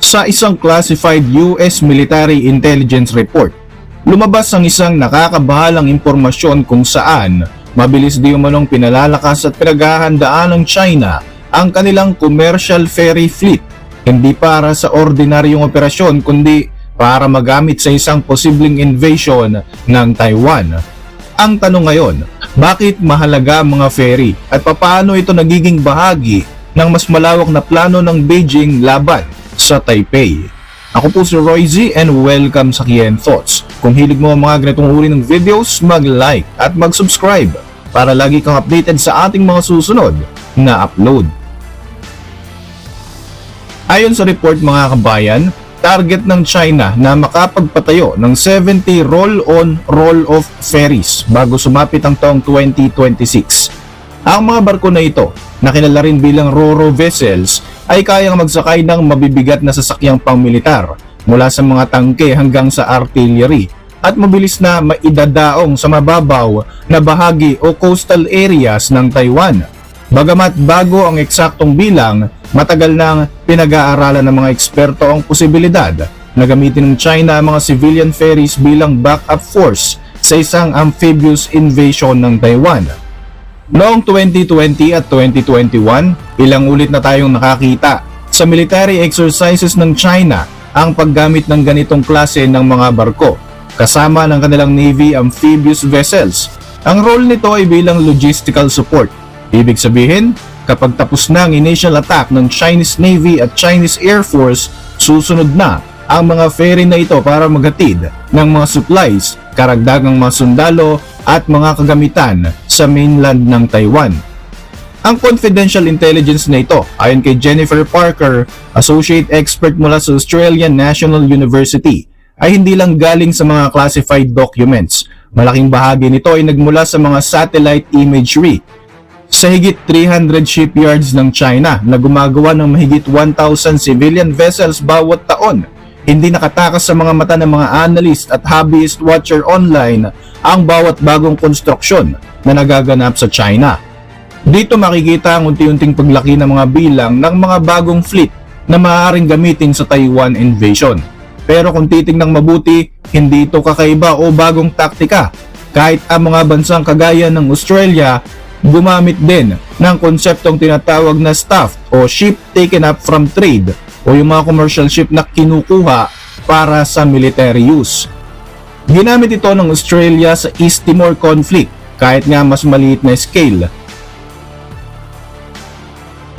Sa isang classified US military intelligence report, lumabas ang isang nakakabahalang impormasyon kung saan mabilis di umanong pinalalakas at pinaghahandaan ng China ang kanilang commercial ferry fleet, hindi para sa ordinaryong operasyon kundi para magamit sa isang posibleng invasion ng Taiwan. Ang tanong ngayon, bakit mahalaga ang mga ferry at paano ito nagiging bahagi ng mas malawak na plano ng Beijing laban sa Taipei? Ako po si Roy Z and welcome sa Kien Thoughts. Kung hilig mo ang mga ganitong uri ng videos, mag-like at mag-subscribe para lagi kang updated sa ating mga susunod na upload. Ayon sa report mga kabayan, target ng China na makapagpatayo ng 70 roll-on, roll-off ferries bago sumapit ang taong 2026. Ang mga barko na ito, na kilala rin bilang Ro-Ro vessels, ay kayang magsakay ng mabibigat na sasakyang pangmilitar mula sa mga tangke hanggang sa artillery at mabilis na maidadaong sa mababaw na bahagi o coastal areas ng Taiwan. Bagamat bago ang eksaktong bilang, matagal nang pinag-aaralan ng mga eksperto ang posibilidad na gamitin ng China ang mga civilian ferries bilang backup force sa isang amphibious invasion ng Taiwan. Noong 2020 at 2021, ilang ulit na tayong nakakita sa military exercises ng China ang paggamit ng ganitong klase ng mga barko, kasama ng kanilang Navy amphibious vessels. Ang role nito ay bilang logistical support. Ibig sabihin, kapag tapos na ang initial attack ng Chinese Navy at Chinese Air Force, susunod na ang mga ferry na ito para maghatid ng mga supplies, karagdagang mga sundalo at mga kagamitan sa mainland ng Taiwan. Ang confidential intelligence na ito, ayon kay Jennifer Parker, associate expert mula sa Australian National University, ay hindi lang galing sa mga classified documents. Malaking bahagi nito ay nagmula sa mga satellite imagery sa higit 300 shipyards ng China na gumagawa ng mahigit 1,000 civilian vessels bawat taon. Hindi nakatakas sa mga mata ng mga analyst at hobbyist watcher online ang bawat bagong konstruksyon na nagaganap sa China. Dito makikita ang unti-unting paglaki ng mga bilang ng mga bagong fleet na maaaring gamitin sa Taiwan invasion. Pero kung titingnang mabuti, hindi ito kakaiba o bagong taktika. Kahit ang mga bansang kagaya ng Australia, gumamit din ng konseptong tinatawag na staffed o ship taken up from trade o yung mga commercial ship na kinukuha para sa military use. Ginamit ito ng Australia sa East Timor conflict kahit nga mas maliit na scale.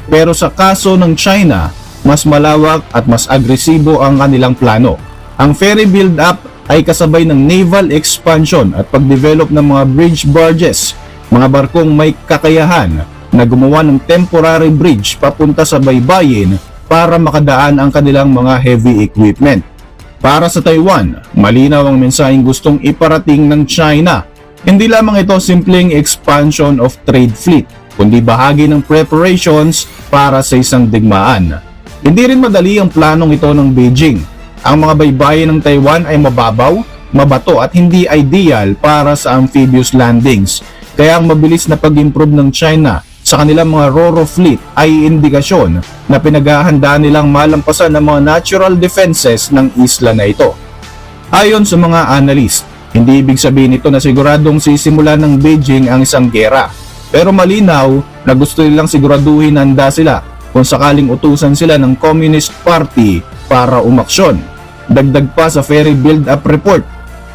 Pero sa kaso ng China, mas malawak at mas agresibo ang kanilang plano. Ang ferry build-up ay kasabay ng naval expansion at pagdevelop ng mga bridge barges, mga barkong may kakayahan na gumawa ng temporary bridge papunta sa baybayin para makadaan ang kanilang mga heavy equipment. Para sa Taiwan, malinaw ang mensaheng gustong iparating ng China. Hindi lamang ito simpleng expansion of trade fleet, kundi bahagi ng preparations para sa isang digmaan. Hindi rin madali ang planong ito ng Beijing. Ang mga baybayin ng Taiwan ay mababaw, mabato at hindi ideal para sa amphibious landings. Kaya ang mabilis na pag-improve ng China sa kanilang mga Ro-Ro fleet ay indikasyon na pinaghahandaan nilang malampasan ang mga natural defenses ng isla na ito. Ayon sa mga analyst, hindi ibig sabihin ito na siguradong sisimula ng Beijing ang isang gera. Pero malinaw na gusto nilang siguraduhin handa sila kung sakaling utusan sila ng Communist Party para umaksyon. Dagdag pa sa ferry build-up report,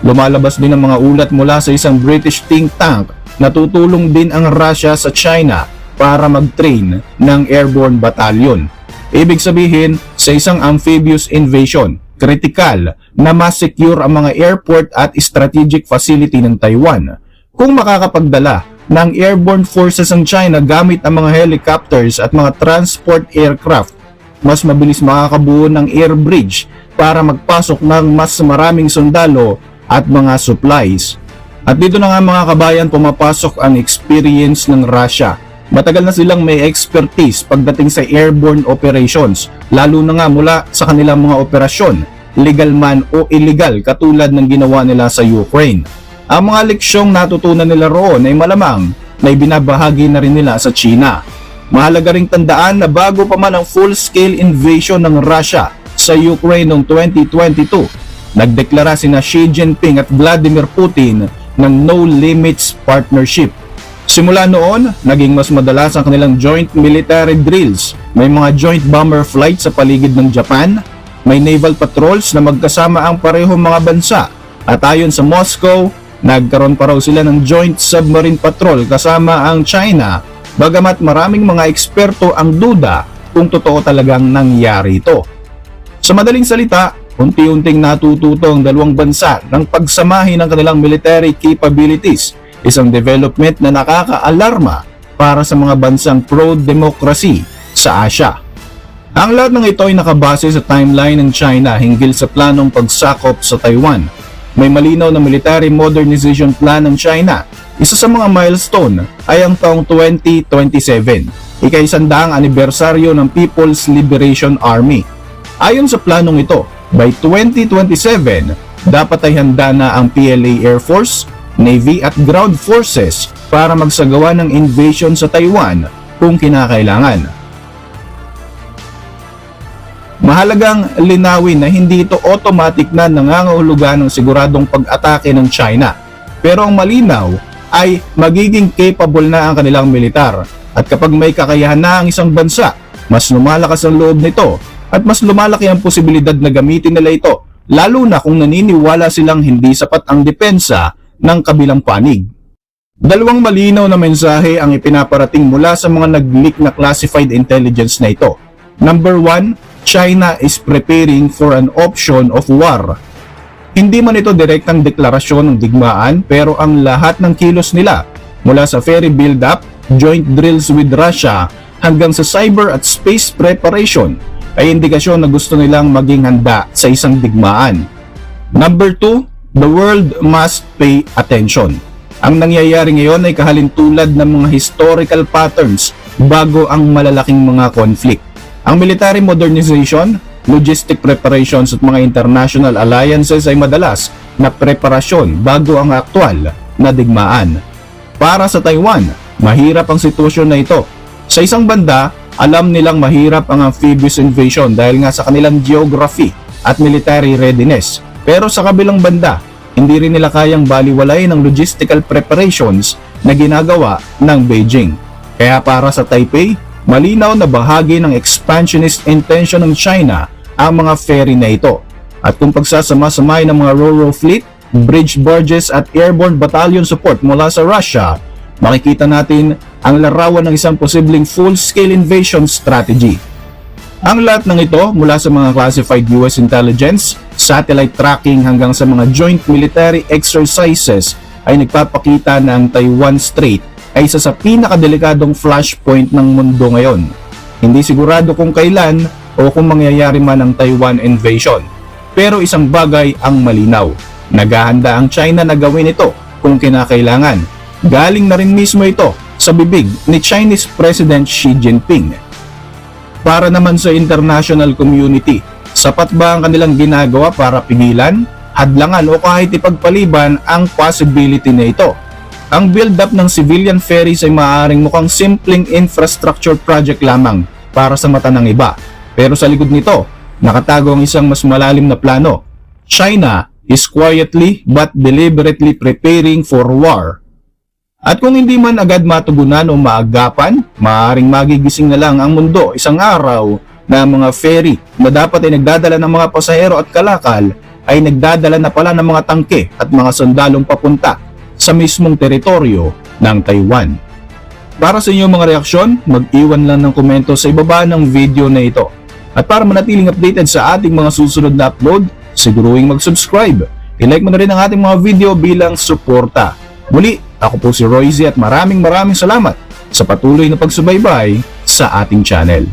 lumalabas din ang mga ulat mula sa isang British think tank na tutulong din ang Russia sa China para mag-train ng airborne battalion. Ibig sabihin, sa isang amphibious invasion, kritikal na ma-secure ang mga airport at strategic facility ng Taiwan. Kung makakapagdala ng airborne forces ng China gamit ang mga helicopters at mga transport aircraft, mas mabilis makakabuo ng air bridge para magpasok ng mas maraming sundalo at mga supplies. At dito na nga mga kabayan pumapasok ang experience ng Russia. Matagal na silang may expertise pagdating sa airborne operations, lalo na nga mula sa kanilang mga operasyon, legal man o illegal katulad ng ginawa nila sa Ukraine. Ang mga leksyong natutunan nila roon ay malamang na ibinabahagi na rin nila sa China. Mahalaga ring tandaan na bago pa man ang full-scale invasion ng Russia, sa Ukraine noong 2022. Nagdeklara sina Xi Jinping at Vladimir Putin ng No Limits Partnership. Simula noon, naging mas madalas ang kanilang joint military drills. May mga joint bomber flights sa paligid ng Japan, may naval patrols na magkasama ang parehong mga bansa. At ayon sa Moscow, nagkaroon pa raw sila ng joint submarine patrol kasama ang China, bagamat maraming mga eksperto ang duda kung totoo talagang nangyari ito. Sa madaling salita, unti-unting natututo ang dalawang bansa ng pagsamahin ng kanilang military capabilities, isang development na nakakaalarma para sa mga bansang pro-democracy sa Asia. Ang lahat ng ito ay nakabase sa timeline ng China hinggil sa planong pagsakop sa Taiwan. May malinaw na military modernization plan ng China. Isa sa mga milestone ay ang taong 2027, ika-100 anibersaryo ng People's Liberation Army. Ayon sa planong ito, by 2027, dapat ay handa na ang PLA Air Force, Navy at Ground Forces para magsagawa ng invasion sa Taiwan kung kinakailangan. Mahalagang linawin na hindi ito automatic na nangangahulugan ng siguradong pag-atake ng China. Pero ang malinaw ay magiging capable na ang kanilang militar. At kapag may kakayahan na ang isang bansa, mas lumalakas ang loob nito at mas lumalaki ang posibilidad na gamitin nila ito, lalo na kung naniniwala silang hindi sapat ang depensa ng kabilang panig. Dalawang malinaw na mensahe ang ipinaparating mula sa mga nag-leak na classified intelligence na ito. Number 1, China is preparing for an option of war. Hindi man ito direktang deklarasyon ng digmaan, pero ang lahat ng kilos nila, mula sa ferry build-up, joint drills with Russia, hanggang sa cyber at space preparation, ay indikasyon na gusto nilang maging handa sa isang digmaan. Number 2, the world must pay attention. Ang nangyayari ngayon ay kahalintulad ng mga historical patterns bago ang malalaking mga conflict. Ang military modernization, logistic preparations at mga international alliances ay madalas na preparasyon bago ang aktwal na digmaan. Para sa Taiwan, mahirap ang sitwasyon na ito. Sa isang banda, alam nilang mahirap ang amphibious invasion dahil nga sa kanilang geography at military readiness. Pero sa kabilang banda, hindi rin nila kayang baliwalayin ang logistical preparations na ginagawa ng Beijing. Kaya para sa Taipei, malinaw na bahagi ng expansionist intention ng China ang mga ferry na ito. At kung pagsasama-samay ng mga ro-ro fleet, bridge barges at airborne battalion support mula sa Russia, makikita natin ang larawan ng isang posibleng full-scale invasion strategy. Ang lahat ng ito mula sa mga classified US intelligence, satellite tracking hanggang sa mga joint military exercises ay nagpapakita na ang Taiwan Strait ay isa sa pinakadelikadong flashpoint ng mundo ngayon. Hindi sigurado kung kailan o kung mangyayari man ang Taiwan invasion. Pero isang bagay ang malinaw. Naghahanda ang China na gawin ito kung kinakailangan. Galing na rin mismo ito sa bibig ni Chinese President Xi Jinping. Para naman sa international community, sapat ba ang kanilang ginagawa para pigilan, hadlangan o kahit ipagpaliban ang possibility na ito? Ang build-up ng civilian ferries ay maaaring mukhang simpleng infrastructure project lamang para sa mata ng iba. Pero sa likod nito, nakatago ang isang mas malalim na plano. China is quietly but deliberately preparing for war. At kung hindi man agad matugunan o maagapan, maaaring magigising na lang ang mundo isang araw na mga ferry na dapat ay nagdadala ng mga pasahero at kalakal ay nagdadala na pala ng mga tangke at mga sundalong papunta sa mismong teritoryo ng Taiwan. Para sa inyong mga reaksyon, mag-iwan lang ng komento sa ibaba ng video na ito. At para manatiling updated sa ating mga susunod na upload, siguruhing mag-subscribe. I-like mo na rin ang ating mga video bilang suporta. Muli, ako po si Royzy at maraming salamat sa patuloy na pagsubaybay sa ating channel.